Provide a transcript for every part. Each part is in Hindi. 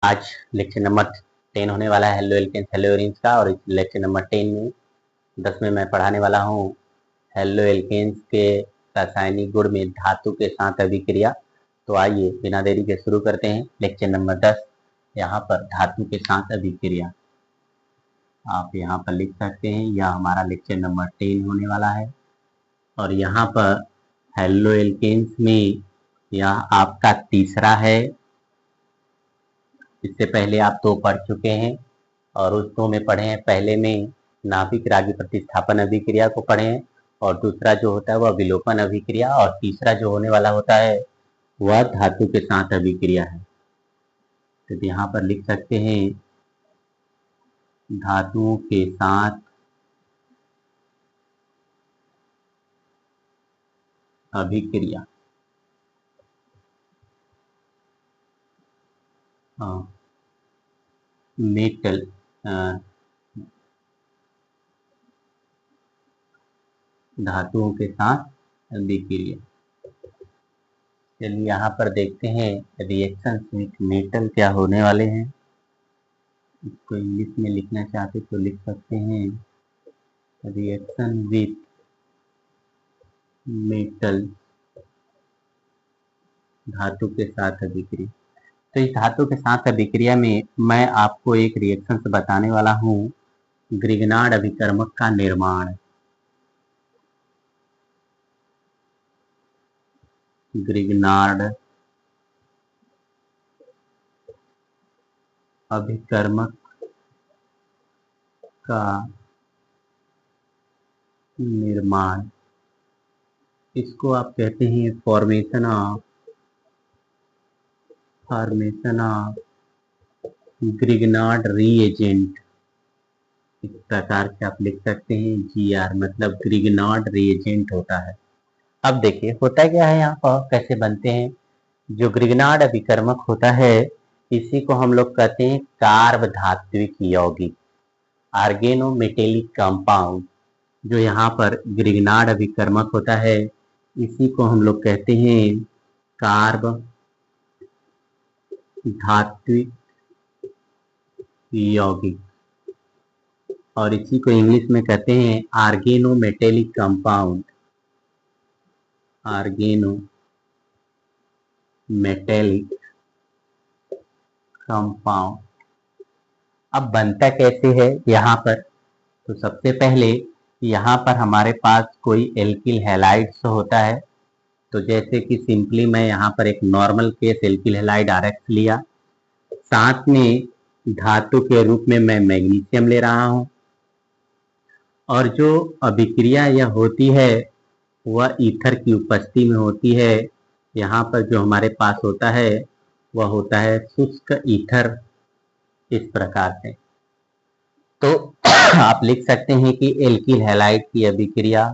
आज लेक्चर नंबर 10 होने वाला है हेलो एल्केन्स हेलो एरीन्स का। और इस लेक्चर नंबर 10 में 10 में मैं पढ़ाने वाला हूँ हेलो एल्केन्स के रासायनिक गुण में धातु के साथ अभिक्रिया। तो आइए बिना देरी के शुरू करते हैं लेक्चर नंबर 10। यहाँ पर धातु के साथ अभिक्रिया आप यहाँ पर लिख सकते हैं, यह हमारा लेक्चर नंबर 10 होने वाला है। और यहाँ पर हेलो एल्केन्स में यह आपका तीसरा है। इससे पहले आप 2 पढ़ चुके हैं और उस 2 में पढ़े हैं। पहले में नाभिक रागी प्रतिस्थापन अभिक्रिया को पढ़े हैं और दूसरा जो होता है वह विलोपन अभिक्रिया, और तीसरा जो होने वाला होता है वह धातु के साथ अभिक्रिया है। तो यहाँ पर लिख सकते हैं धातुओं के साथ अभिक्रिया। मेटल धातुओं के साथ अभिक्रिया। चलिए यहाँ पर देखते हैं रिएक्शन विथ मेटल क्या होने वाले हैं। इसको इंग्लिश में लिखना चाहते तो लिख सकते हैं रिएक्शन विथ मेटल धातु के साथ अभिक्रिया। तो इस धातु के साथ अभिक्रिया में मैं आपको एक रिएक्शन से बताने वाला हूँ ग्रिग्नार्ड अभिकर्मक का निर्माण। ग्रिग्नार्ड अभिकर्मक का निर्माण, इसको आप कहते हैं फॉर्मेशन ऑफ ग्रिग्नार्ड रिएजेंट। इस प्रकार से आप लिख सकते हैं GR, मतलब ग्रिग्नार्ड रिएजेंट होता है। अब देखिए होता क्या है, यहाँ पर कैसे बनते हैं। जो ग्रिग्नार्ड अभिकर्मक होता है इसी को हम लोग कहते हैं कार्ब धात्विक यौगिक, आर्गेनो मेटेलिक कंपाउंड। जो यहाँ पर ग्रिग्नार्ड अभिकर्मक होता है इसी को हम लोग कहते हैं कार्ब धात्विक यौगिक, और इसी को इंग्लिश में कहते हैं organometallic compound. Organometallic compound. अब बनता कैसे है यहाँ पर, तो सबसे पहले यहाँ पर हमारे पास कोई एल्किल हैलाइड्स होता है। तो जैसे कि सिंपली मैं यहाँ पर एक normal case alkyl halide RX लिया, साथ में धातु के रूप में मैं मैग्नीशियम ले रहा हूँ, और जो अभिक्रिया यह होती है वह ईथर की उपस्थिति में होती है। यहाँ पर जो हमारे पास होता है वह होता है शुष्क ईथर। इस प्रकार से तो आप लिख सकते हैं कि एल्किल हैलाइड की अभिक्रिया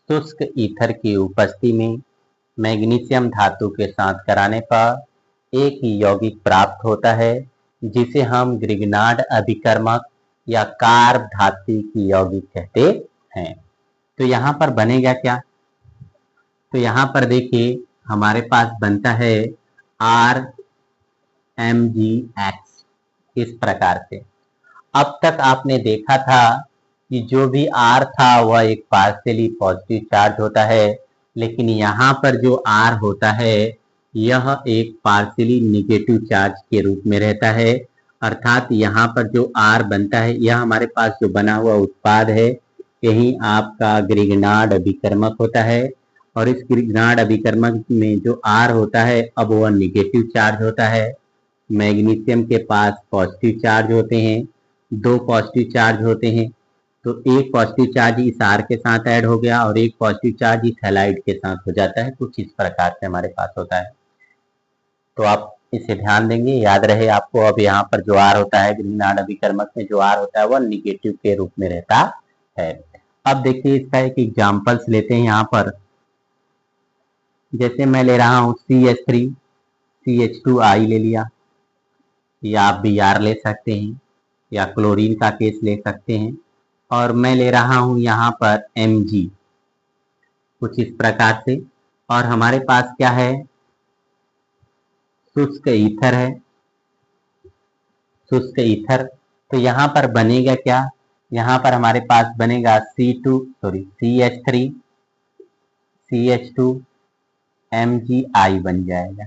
शुष्क ईथर की उपस्थिति में मैग्नीशियम धातु के साथ कराने पर एक ही यौगिक प्राप्त होता है जिसे हम ग्रिग्नार्ड अभिकर्मक या कार्ब धात्विक यौगिक कहते हैं। तो यहाँ पर बनेगा क्या, तो यहाँ पर देखिए हमारे पास बनता है RMgX। इस प्रकार से अब तक आपने देखा था कि जो भी R था वह एक पार्शियली पॉजिटिव चार्ज होता है, लेकिन यहाँ पर जो R होता है यह एक पार्शियली निगेटिव चार्ज के रूप में रहता है। अर्थात यहाँ पर जो R बनता है, यह हमारे पास जो बना हुआ उत्पाद है यही आपका ग्रिग्नार्ड अभिकर्मक होता है। और इस ग्रिग्नार्ड अभिकर्मक में जो R होता है अब वह निगेटिव चार्ज होता है। मैग्नीशियम के पास पॉजिटिव चार्ज होते हैं, 2 पॉजिटिव चार्ज होते हैं। तो एक पॉजिटिव चार्ज इस R के साथ ऐड हो गया और एक पॉजिटिव चार्ज इस हैलाइड के साथ हो जाता है। कुछ इस प्रकार से हमारे पास होता है। तो आप इसे ध्यान देंगे, याद रहे आपको। अब यहाँ पर जो R होता है ग्रिग्नार्ड अभिकर्मक में जो R होता है वह निगेटिव के रूप में रहता है। अब देखिए इसका एक एग्जाम्पल्स लेते हैं। यहाँ पर जैसे मैं ले रहा हूँ CH3 CH2I ले लिया, या आप Br ले सकते हैं या क्लोरीन का केस ले सकते हैं, और मैं ले रहा हूं यहाँ पर Mg, कुछ इस प्रकार से। और हमारे पास क्या है, शुष्क ईथर है, शुष्क ईथर। तो यहाँ पर बनेगा क्या, यहाँ पर हमारे पास बनेगा CH2 MgI बन जाएगा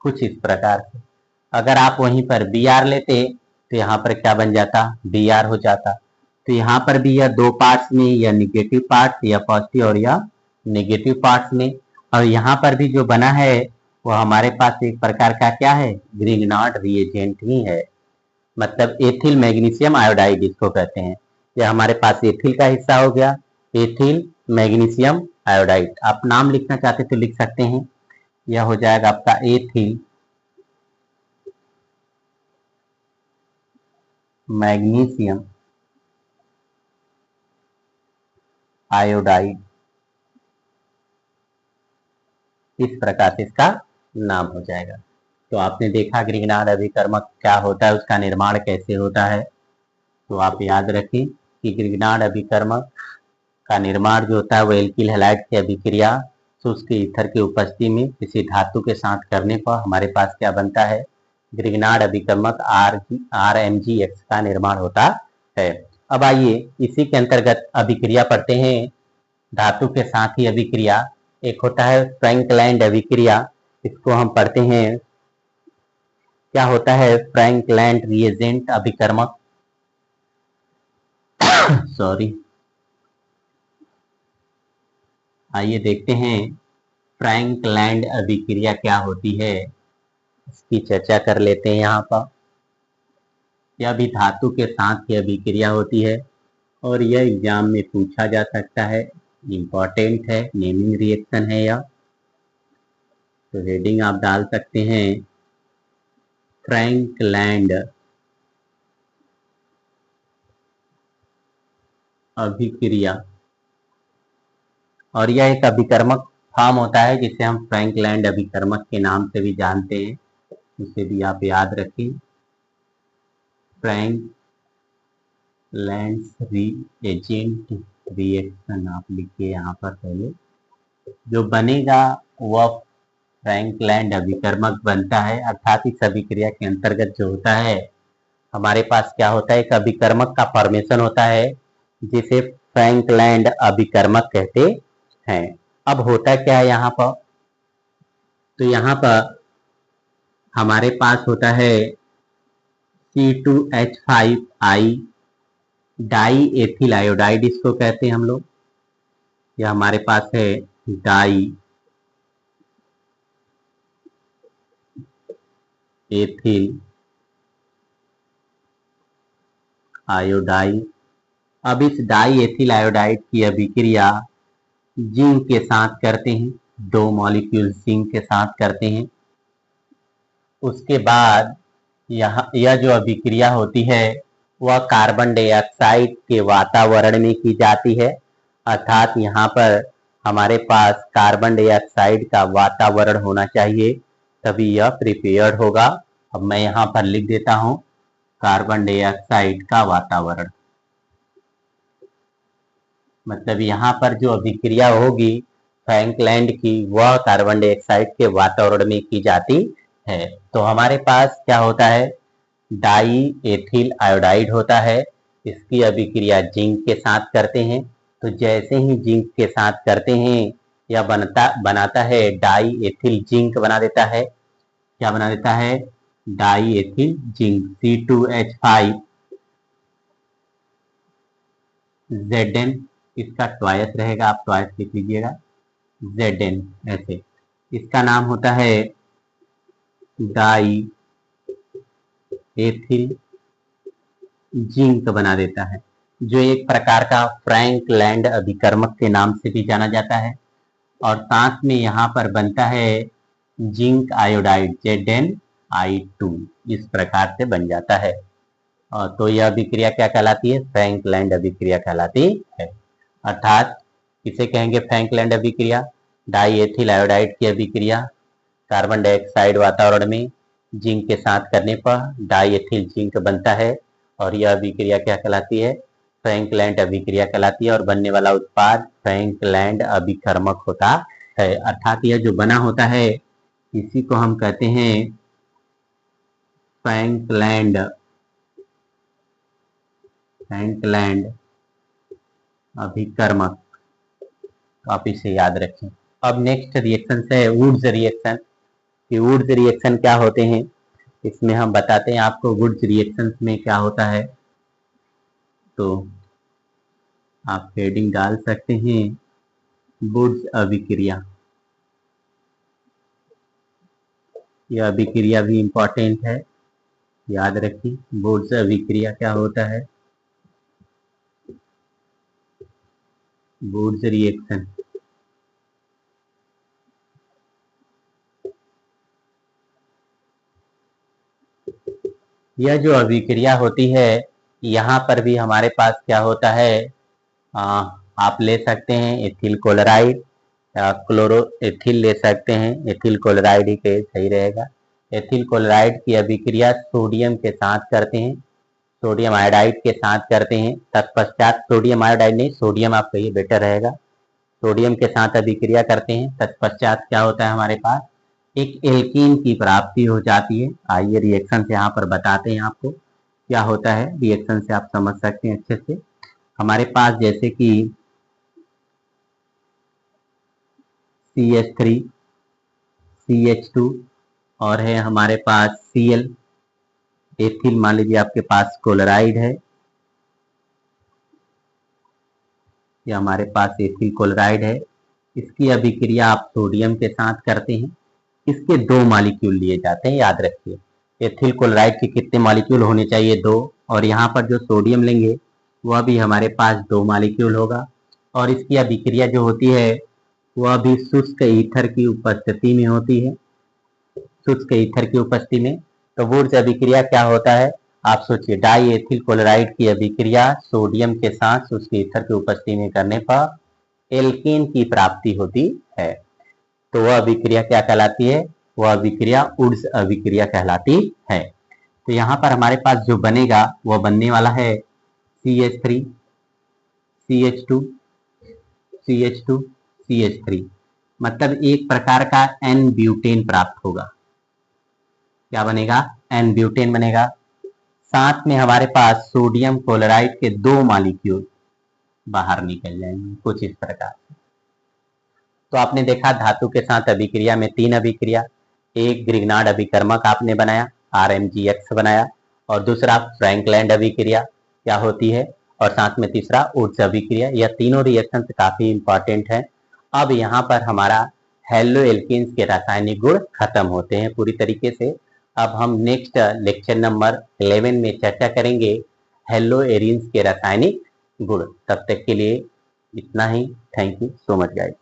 कुछ इस प्रकार से। अगर आप वहीं पर Br लेते तो यहाँ पर क्या बन जाता, Br हो जाता। तो यहाँ पर भी यह दो पार्ट्स में, या निगेटिव पार्ट या पॉजिटिव और या नेगेटिव पार्ट्स में। और यहाँ पर भी जो बना है वो हमारे पास एक प्रकार का क्या है, ग्रिग्नार्ड रिएजेंट ही है, मतलब एथिल मैग्नीशियम आयोडाइड इसको कहते हैं। यह हमारे पास एथिल का हिस्सा हो गया, एथिल मैग्नीशियम आयोडाइड। आप नाम लिखना चाहते तो लिख सकते हैं, यह हो जाएगा आपका एथिल मैग्नीशियम आयोडाइड, इस प्रकार से इसका नाम हो जाएगा। तो आपने देखा ग्रिग्नार्ड अभिकर्मक क्या होता है, उसका निर्माण कैसे होता है। तो आप याद रखें कि ग्रिग्नार्ड अभिकर्मक का निर्माण जो होता है वो एल्किल हैलाइड की अभिक्रिया शुष्क ईथर की उपस्थिति में किसी धातु के साथ करने पर हमारे पास क्या बनता है, ग्रिग्नार्ड अभिकर्मक RMgX का निर्माण होता है। अब आइए इसी के अंतर्गत अभिक्रिया पढ़ते हैं, धातु के साथ ही अभिक्रिया। एक होता है फ्रैंकलैंड अभिक्रिया, इसको हम पढ़ते हैं। क्या होता है फ्रैंकलैंड रिएजेंट अभिकर्मक सॉरी, आइए देखते हैं फ्रैंकलैंड अभिक्रिया क्या होती है, इसकी चर्चा कर लेते हैं। यहाँ पर यह भी धातु के साथ की अभिक्रिया होती है और यह एग्जाम में पूछा जा सकता है, इम्पोर्टेंट है, नेमिंग रिएक्शन है यह। तो हेडिंग आप डाल सकते हैं फ्रैंकलैंड अभिक्रिया। और यह एक अभिकर्मक फॉर्म होता है जिसे हम फ्रैंकलैंड अभिकर्मक के नाम से भी जानते हैं, उसे भी आप याद रखें। फ्रैंकलैंड रिएजेंट रिएक्शन आप लिखिए यहाँ पर, पहले जो बनेगा वह फ्रैंकलैंड अभिकर्मक बनता है। अर्थात इस अभिक्रिया के अंतर्गत जो होता है हमारे पास क्या होता है, एक अभिकर्मक का फॉर्मेशन होता है जिसे फ्रैंकलैंड अभिकर्मक कहते हैं। अब होता क्या है यहाँ पर, तो यहाँ पर हमारे पास होता है C2H5I डाई एथिल आयोडाइड, इसको कहते हैं हम लोग। यह हमारे पास है डाई एथिल आयोडाइड। अब इस डाई एथिल आयोडाइड की अभिक्रिया जिंक के साथ करते हैं, 2 मॉलिक्यूल जिंक के साथ करते हैं। उसके बाद यह जो अभिक्रिया होती है वह कार्बन डाइऑक्साइड के वातावरण में की जाती है। अर्थात यहाँ पर हमारे पास कार्बन डाइऑक्साइड का वातावरण होना चाहिए, तभी यह प्रिपेयर्ड होगा। अब मैं यहाँ पर लिख देता हूँ कार्बन डाइऑक्साइड का वातावरण, मतलब यहाँ पर जो अभिक्रिया होगी फ्रैंकलैंड की वह कार्बन डाइऑक्साइड के वातावरण में की जाती है। तो हमारे पास क्या होता है, डाई एथिल आयोडाइड होता है, इसकी अभिक्रिया जिंक के साथ करते हैं। तो जैसे ही जिंक के साथ करते हैं यह बनाता है डाई एथिल जिंक बना देता है। क्या बना देता है, die ethyl zinc C2H5 Zn, इसका ट्वाइस रहेगा, आप ट्वाइस लिख लीजिएगा Zn ऐसे। इसका नाम होता है डाई एथिल जिंक बना देता है, जो एक प्रकार का फ्रैंकलैंड अभिकर्मक के नाम से भी जाना जाता है। और साथ में यहाँ पर बनता है जिंक आयोडाइड ZnI2, इस प्रकार से बन जाता है। तो यह अभिक्रिया क्या कहलाती है, फ्रैंकलैंड अभिक्रिया कहलाती है। अर्थात किसे कहेंगे फ्रैंकलैंड अभिक्रिया, डाई एथिल आयोडाइड की अभिक्रिया कार्बन डाइऑक्साइड वातावरण में जिंक के साथ करने पर डाई एथिल जिंक बनता है, और यह अभिक्रिया क्या कहलाती है, फ्रैंकलैंड अभिक्रिया कहलाती है। और बनने वाला उत्पाद फ्रैंकलैंड अभिकर्मक होता है। अर्थात यह जो बना होता है इसी को हम कहते हैं फ्रैंकलैंड फ्रैंकलैंड अभिकर्मक, तो आप इसे याद रखें। अब नेक्स्ट रिएक्शन है वुड्स रिएक्शन। कि वुड्स रिएक्शन क्या होते हैं, इसमें हम बताते हैं आपको वुड्स रिएक्शन में क्या होता है। तो आप हेडिंग डाल सकते हैं वुड्स अभिक्रिया। यह अभिक्रिया भी इंपॉर्टेंट है, याद रखिए। वुड्स अभिक्रिया क्या होता है, वुड्स रिएक्शन। यह जो अभिक्रिया होती है, यहाँ पर भी हमारे पास क्या होता है, आप ले सकते हैं एथिल क्लोराइड या क्लोरो एथिल ले सकते हैं। एथिल क्लोराइड ही के सही रहेगा। एथिल क्लोराइड की अभिक्रिया सोडियम के साथ करते हैं, सोडियम आयोडाइड के साथ करते हैं। तत्पश्चात सोडियम आयोडाइड नहीं, सोडियम आप कहिए बेटर रहेगा। सोडियम के साथ अभिक्रिया करते हैं, तत्पश्चात क्या होता है हमारे पास, एक एल्कीन की प्राप्ति हो जाती है। आइए रिएक्शन से यहाँ पर बताते हैं आपको क्या होता है। रिएक्शन से आप समझ सकते हैं अच्छे से। हमारे पास जैसे कि CH3 CH2 और है हमारे पास Cl एथिल, मान लीजिए आपके पास क्लोराइड है, ये हमारे पास एथिल क्लोराइड है। इसकी अभिक्रिया आप सोडियम के साथ करते हैं, इसके 2 मॉलिक्यूल लिए जाते हैं, याद रखिए। एथिल क्लोराइड के कितने मॉलिक्यूल होने चाहिए, 2। और यहाँ पर जो सोडियम लेंगे वह भी हमारे पास 2 मॉलिक्यूल होगा। और इसकी अभिक्रिया जो होती है वह भी शुष्क ईथर की उपस्थिति में होती है, शुष्क ईथर की उपस्थिति में। तो वुड्स अभिक्रिया क्या होता है, आप सोचिए, डाई एथिल क्लोराइड की अभिक्रिया सोडियम के साथ शुष्क ईथर की उपस्थिति में करने पर एल्केन की प्राप्ति होती है। तो वह अभिक्रिया क्या कहलाती है, वह अभिक्रिया वुड्स अभिक्रिया कहलाती है। तो यहाँ पर हमारे पास जो बनेगा वह बनने वाला है CH3 CH2 CH2 CH3, मतलब एक प्रकार का N ब्यूटेन प्राप्त होगा। क्या बनेगा, N ब्यूटेन बनेगा। साथ में हमारे पास सोडियम क्लोराइड के 2 मॉलिक्यूल बाहर निकल जाएंगे, कुछ इस प्रकार से। तो आपने देखा धातु के साथ अभिक्रिया में 3 अभिक्रिया, एक ग्रिग्नार्ड अभिकर्मक आपने बनाया, RMgX बनाया, और दूसरा फ्रैंकलैंड अभिक्रिया क्या होती है, और साथ में तीसरा वुड्स अभिक्रिया। यह तीनों रिएक्शन काफी इंपॉर्टेंट है। अब यहाँ पर हमारा हेलो एल्कीन्स के रासायनिक गुण खत्म होते हैं पूरी तरीके से। अब हम नेक्स्ट लेक्चर नंबर 11 में चर्चा करेंगे हेलो एरिन्स के रासायनिक गुण। तब तक के लिए इतना ही। Thank you so much guys.